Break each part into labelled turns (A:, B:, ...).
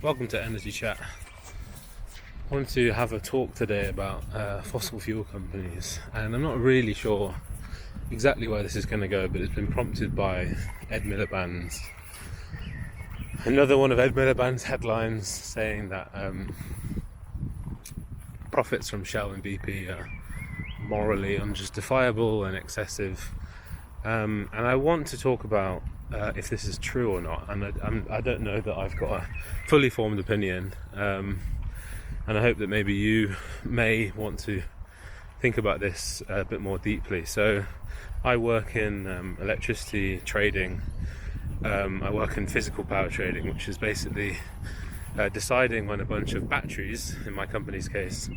A: Welcome to Energy Chat. I wanted to have a talk today about fossil fuel companies, and I'm not really sure exactly where this is going to go, but it's been prompted by Ed Miliband's, another one of Ed Miliband's headlines saying that profits from Shell and BP are morally unjustifiable and excessive, and I want to talk about if this is true or not, and I don't know that I've got a fully formed opinion, and I hope that maybe you may want to think about this a bit more deeply. So I work in electricity trading. I work in physical power trading, which is basically deciding when a bunch of batteries, in my company's case,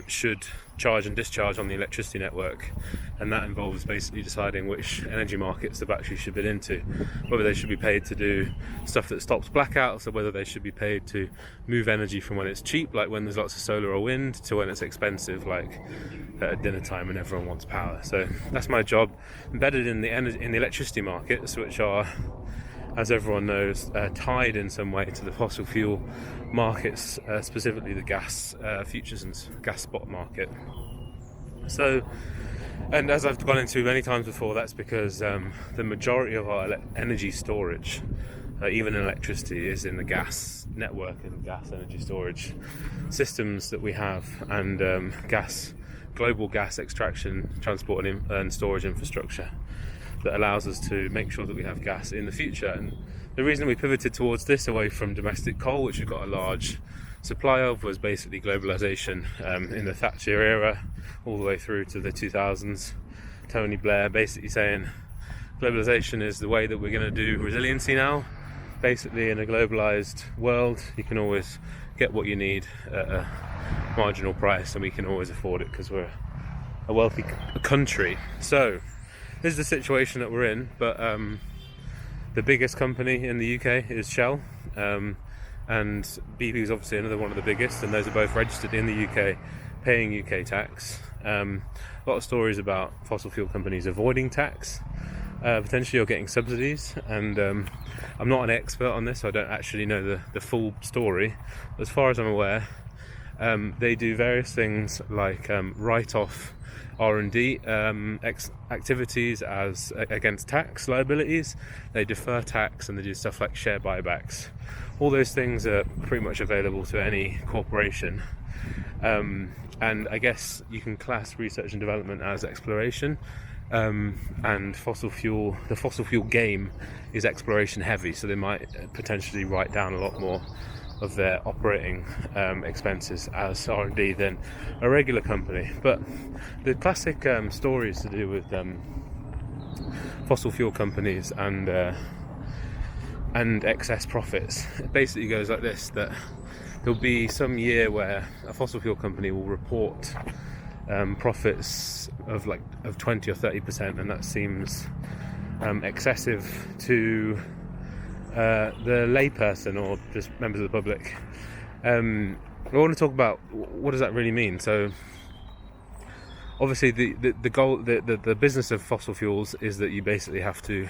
A: should charge and discharge on the electricity network, and that involves basically deciding which energy markets the batteries should bid into, whether they should be paid to do stuff that stops blackouts, or whether they should be paid to move energy from when it's cheap, like when there's lots of solar or wind, to when it's expensive, like at dinner time and everyone wants power. So that's my job, embedded in the electricity markets, which are, as everyone knows, tied in some way to the fossil fuel markets, specifically the gas futures and gas spot market. So, and as I've gone into many times before, that's because the majority of our energy storage, even in electricity, is in the gas network and gas energy storage systems that we have, and global gas extraction, transport and storage infrastructure that allows us to make sure that we have gas in the future. And the reason we pivoted towards this, away from domestic coal, which we've got a large supply of, was basically globalization in the Thatcher era all the way through to the 2000s. Tony Blair basically saying globalization is the way that we're going to do resiliency now. Basically, in a globalized world, you can always get what you need at a marginal price, and we can always afford it because we're a wealthy country. So this is the situation that we're in, but the biggest company in the UK is Shell, and BP is obviously another one of the biggest, and those are both registered in the UK, paying UK tax. A lot of stories about fossil fuel companies avoiding tax, potentially, or getting subsidies, and I'm not an expert on this, so I don't actually know the full story. As far as I'm aware, they do various things like write off R&D activities as against tax liabilities. They defer tax, and they do stuff like share buybacks. All those things are pretty much available to any corporation, and I guess you can class research and development as exploration, and the fossil fuel game is exploration heavy, so they might potentially write down a lot more of their operating expenses as R&D than a regular company. But the classic stories to do with fossil fuel companies and excess profits, it basically goes like this: that there'll be some year where a fossil fuel company will report profits of 20 or 30%, and that seems excessive to the layperson or just members of the public. I want to talk about what does that really mean. So obviously the goal, the business of fossil fuels is that you basically have to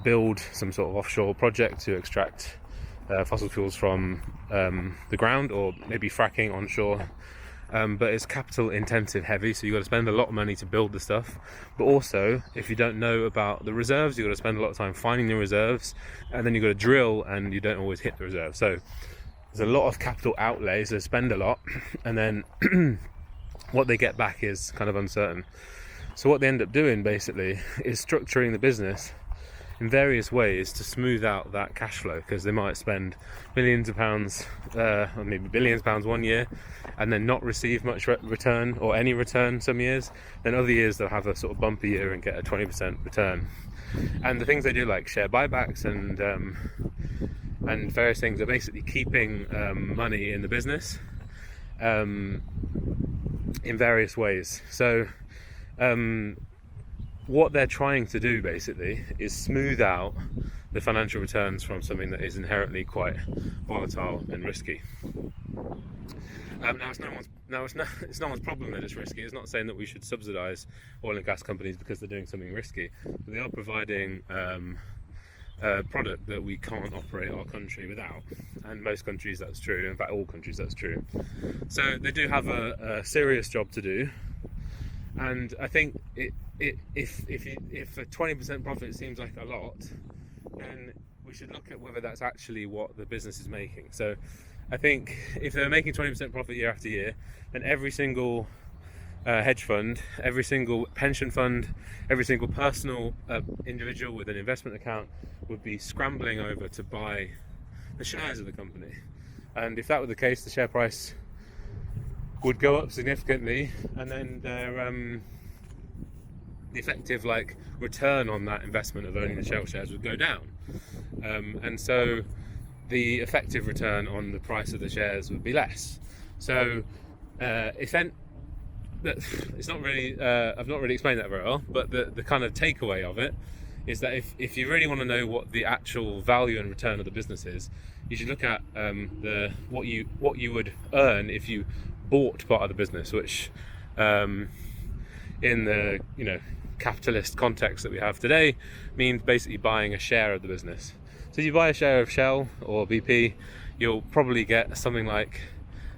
A: build some sort of offshore project to extract fossil fuels from the ground, or maybe fracking onshore. But it's capital intensive heavy, so you've got to spend a lot of money to build the stuff. But also, if you don't know about the reserves, you've got to spend a lot of time finding the reserves, and then you've got to drill, and you don't always hit the reserve. So there's a lot of capital outlays. They spend a lot, and then what they get back is kind of uncertain. So what they end up doing basically is structuring the business in various ways to smooth out that cash flow, because they might spend millions of pounds, or maybe billions of pounds one year, and then not receive much return, or any return some years. Then other years they'll have a sort of bumpy year and get a 20% return. And the things they do, like share buybacks and various things, are basically keeping money in the business in various ways. So what they're trying to do basically is smooth out the financial returns from something that is inherently quite volatile and risky. Now it's no one's problem that it's risky. It's not saying that we should subsidise oil and gas companies because they're doing something risky, but they are providing product that we can't operate our country without, and most countries that's true. In fact, all countries that's true. So they do have a serious job to do, and I think if a 20% profit seems like a lot, then we should look at whether that's actually what the business is making. So I think if they're making 20% profit year after year, then every single hedge fund, every single pension fund, every single personal individual with an investment account would be scrambling over to buy the shares of the company. And if that were the case, the share price would go up significantly, and then their the effective return on that investment of owning the Shell shares would go down, and so the effective return on the price of the shares would be less. So it's not really I've not really explained that very well, but the kind of takeaway of it is that if you really want to know what the actual value and return of the business is, you should look at what you would earn if you bought part of the business, which in the capitalist context that we have today means basically buying a share of the business. So if you buy a share of Shell or BP, you'll probably get something like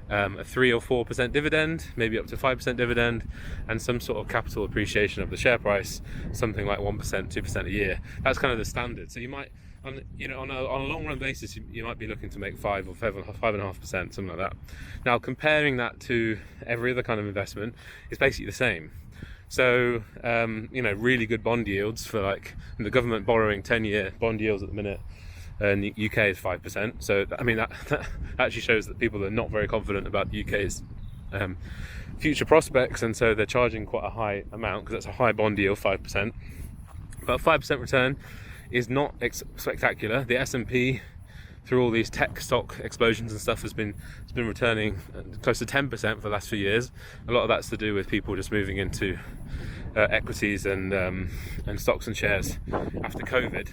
A: a 3 or 4% dividend, maybe up to 5% dividend, and some sort of capital appreciation of the share price, something like 1%, 2% a year. That's kind of the standard. So you might, on a long run basis, you might be looking to make 5 or 5.5%, something like that. Now, comparing that to every other kind of investment is basically the same. So really good bond yields for the government borrowing 10-year bond yields at the minute. And the UK is 5%. So I mean that actually shows that people are not very confident about the UK's future prospects, and so they're charging quite a high amount because that's a high bond yield, 5%. But 5% return is not spectacular. The S&P, through all these tech stock explosions and stuff, has been returning close to 10% for the last few years. A lot of that's to do with people just moving into equities and stocks and shares after COVID.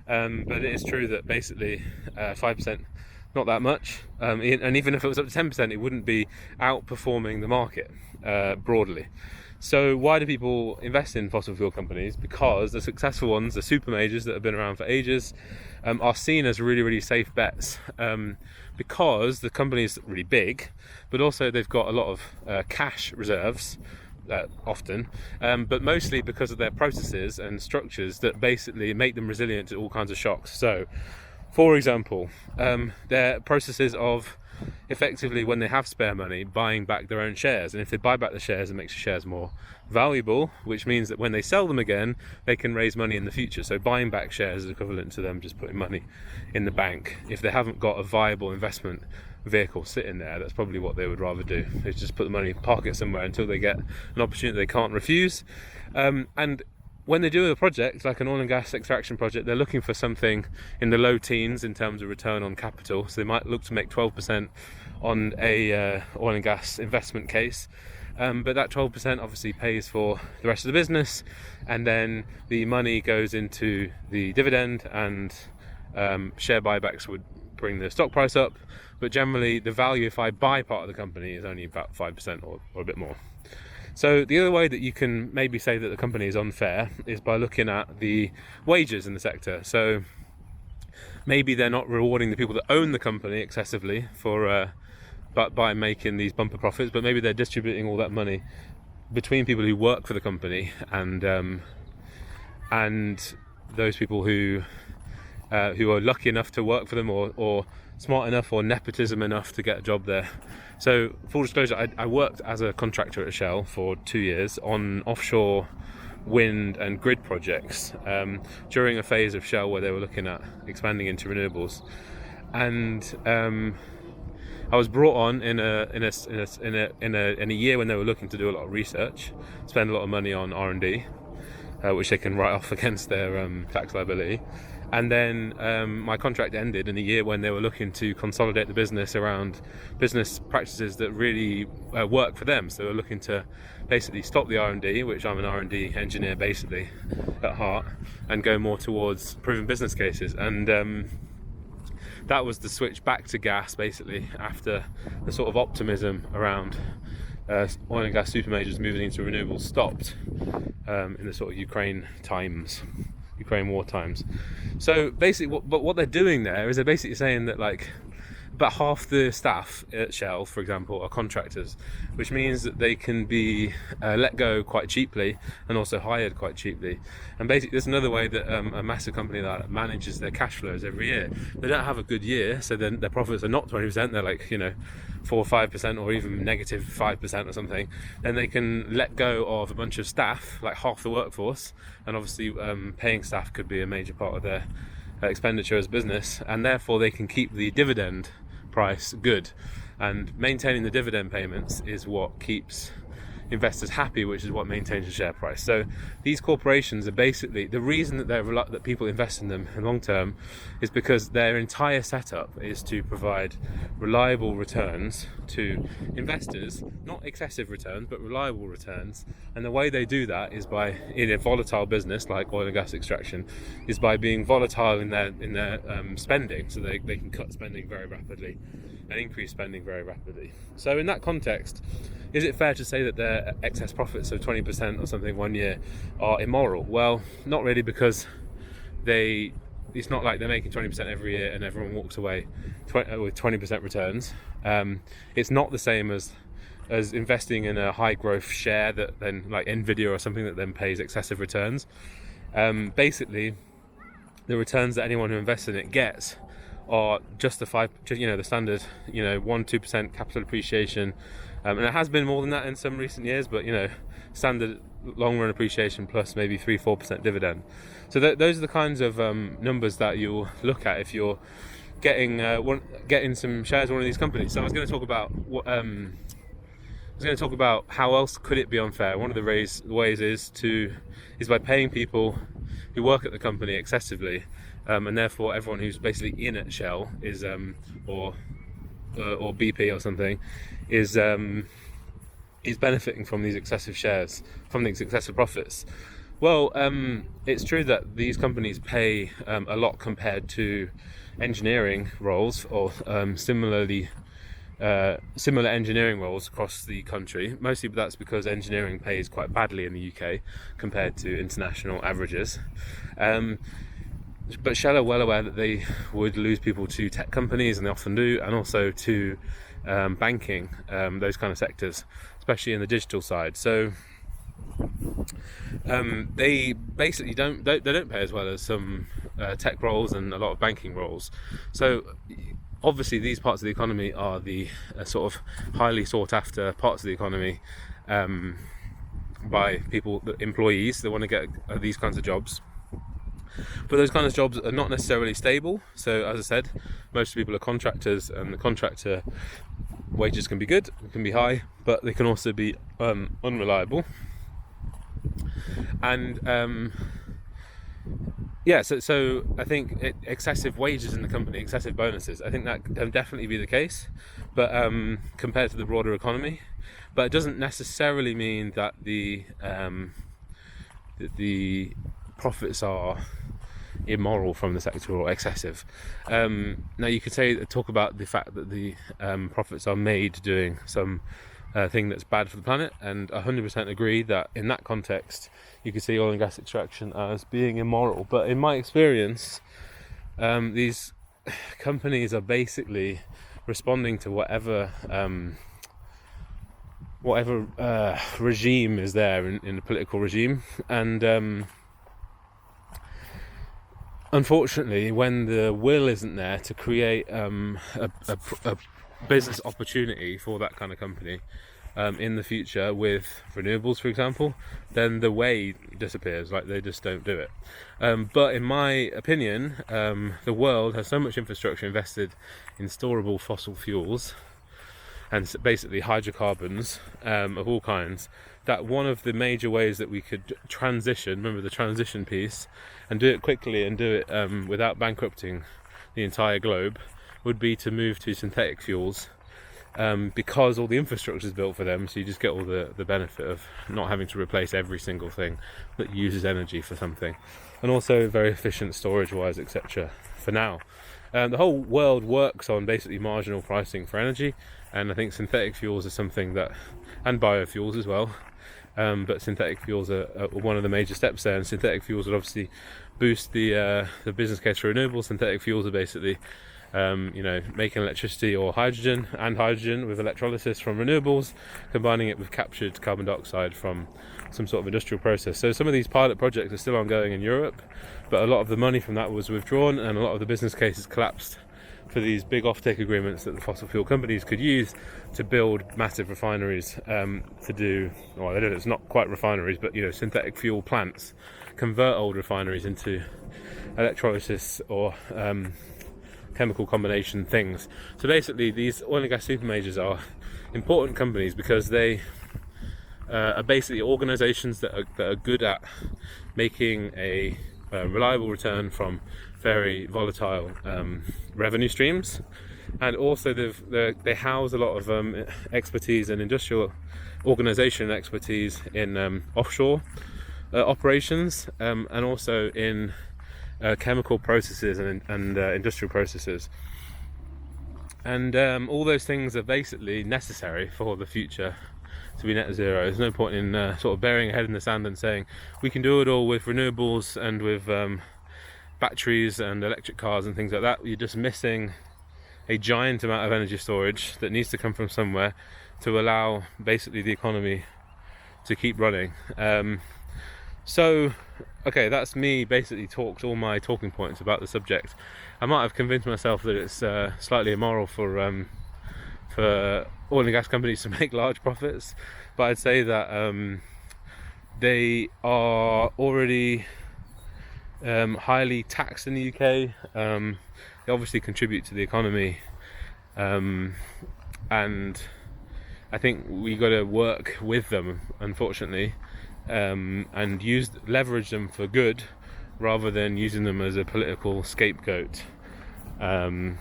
A: But it is true that basically 5%, not that much, and even if it was up to 10%, it wouldn't be outperforming the market broadly. So why do people invest in fossil fuel companies? Because the successful ones, the super majors that have been around for ages, are seen as really, really safe bets, because the company's really big, but also they've got a lot of cash reserves, often, but mostly because of their processes and structures that basically make them resilient to all kinds of shocks. So, for example, their processes of effectively, when they have spare money, buying back their own shares, and if they buy back the shares, it makes the shares more valuable, which means that when they sell them again, they can raise money in the future. So buying back shares is equivalent to them just putting money in the bank. If they haven't got a viable investment vehicle sitting there, that's probably what they would rather do. They just put the money, park it somewhere until they get an opportunity they can't refuse. And when they do a project like an oil and gas extraction project, they're looking for something in the low teens in terms of return on capital. So they might look to make 12% on a oil and gas investment case. But that 12% obviously pays for the rest of the business, and then the money goes into the dividend, and share buybacks would bring the stock price up. But generally, the value, if I buy part of the company, is only about 5% or a bit more. So the other way that you can maybe say that the company is unfair is by looking at the wages in the sector. So maybe they're not rewarding the people that own the company excessively but by making these bumper profits, but maybe they're distributing all that money between people who work for the company and those people who are lucky enough to work for them, or smart enough or nepotism enough to get a job there. So, full disclosure, I worked as a contractor at Shell for 2 years on offshore wind and grid projects during a phase of Shell where they were looking at expanding into renewables, and I was brought on in a year when they were looking to do a lot of research, spend a lot of money on R&D, which they can write off against their tax liability. And then my contract ended in a year when they were looking to consolidate the business around business practices that really work for them. So they were looking to basically stop the R&D, which I'm an R&D engineer basically at heart, and go more towards proven business cases. And that was the switch back to gas basically after the sort of optimism around oil and gas super majors moving into renewables stopped in the sort of Ukraine times. Ukraine war times. So basically, what they're doing there is they're basically saying that like about half the staff at Shell, for example, are contractors, which means that they can be let go quite cheaply and also hired quite cheaply. And basically, there's another way that a massive company like that manages their cash flows every year. They don't have a good year, so then their profits are not 20%, they're like, 4 or 5% or even negative 5% or something. Then they can let go of a bunch of staff, like half the workforce, and obviously paying staff could be a major part of their expenditure as a business, and therefore they can keep the dividend price good, and maintaining the dividend payments is what keeps investors happy, which is what maintains the share price. So these corporations are basically the reason that that people invest in them in long term is because their entire setup is to provide reliable returns to investors, not excessive returns but reliable returns. And the way they do that is by, in a volatile business like oil and gas extraction, is by being volatile in their spending. So they can cut spending very rapidly and increase spending very rapidly. So in that context, is it fair to say that their excess profits of 20% or something one year are immoral? Well, not really, because it's not like they're making 20% every year and everyone walks away with 20% returns. It's not the same as investing in a high growth share that then, like Nvidia or something, that then pays excessive returns. Basically, the returns that anyone who invests in it gets are just the standard 1-2% capital appreciation, and it has been more than that in some recent years, but standard long run appreciation plus maybe 3-4% dividend. So those are the kinds of numbers that you'll look at if you're getting some shares in one of these companies. So I was going to talk about how else could it be unfair. One of the ways is by paying people who work at the company excessively, and therefore everyone who's basically in at Shell is or BP or something is benefiting from these excessive shares, from these excessive profits. Well, it's true that these companies pay a lot compared to engineering roles or similar engineering roles across the country. Mostly that's because engineering pays quite badly in the UK compared to international averages. But Shell are well aware that they would lose people to tech companies, and they often do, and also to banking, those kind of sectors, especially in the digital side. So they basically don't pay as well as some tech roles and a lot of banking roles. So obviously these parts of the economy are the sort of highly sought after parts of the economy by people, employees that want to get these kinds of jobs. But those kinds of jobs are not necessarily stable. So as I said, most people are contractors, and the contractor wages can be good, can be high, but they can also be unreliable. And so I think excessive wages in the company, excessive bonuses, I think that can definitely be the case, but compared to the broader economy. But it doesn't necessarily mean that the profits are immoral from the sector or excessive. Now you could talk about the fact that the profits are made doing some thing that's bad for the planet, and 100% agree that in that context you could see oil and gas extraction as being immoral. But in my experience, these companies are basically responding to whatever regime is there in the political regime, and unfortunately, when the will isn't there to create a business opportunity for that kind of company in the future with renewables, for example, then the way disappears. Like, they just don't do it. But in my opinion, the world has so much infrastructure invested in storable fossil fuels and basically hydrocarbons of all kinds, that one of the major ways that we could transition, remember the transition piece, and do it quickly and do it without bankrupting the entire globe, would be to move to synthetic fuels, because all the infrastructure is built for them, so you just get all the benefit of not having to replace every single thing that uses energy for something, and also very efficient storage wise, etc. for now. The whole world works on basically marginal pricing for energy, and I think synthetic fuels are something that, and biofuels as well, but synthetic fuels are one of the major steps there, and synthetic fuels would obviously boost the business case for renewables. Synthetic fuels are basically making electricity or hydrogen with electrolysis from renewables, combining it with captured carbon dioxide from some sort of industrial process. So some of these pilot projects are still ongoing in Europe, but a lot of the money from that was withdrawn, and a lot of the business cases collapsed for these big offtake agreements that the fossil fuel companies could use to build massive refineries it's not quite refineries, but synthetic fuel plants, convert old refineries into electrolysis or chemical combination things. So basically these oil and gas super majors are important companies because they are basically organizations that are good at making a reliable return from very volatile revenue streams, and also they house a lot of expertise and industrial organization expertise in offshore operations, and also in chemical processes and industrial processes, and all those things are basically necessary for the future to be net zero. There's no point in sort of burying a head in the sand and saying we can do it all with renewables and with batteries and electric cars and things like that. You're just missing a giant amount of energy storage that needs to come from somewhere to allow basically the economy to keep running. So that's me basically talked all my talking points about the subject. I might have convinced myself that it's slightly immoral for oil and gas companies to make large profits, but I'd say that they are already highly taxed in the UK. They obviously contribute to the economy, and I think we got to work with them, unfortunately, and leverage them for good rather than using them as a political scapegoat. And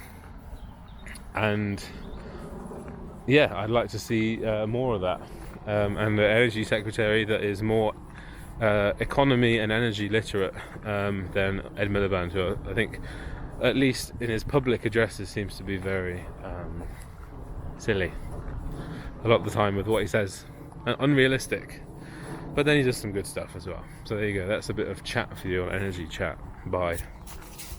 A: I'd like to see more of that, and the energy secretary that is more economy and energy literate than Ed Miliband, who I think, at least in his public addresses, seems to be very silly a lot of the time with what he says, and unrealistic. But then he does some good stuff as well. So there you go, that's a bit of chat for you on Energy Chat. Bye.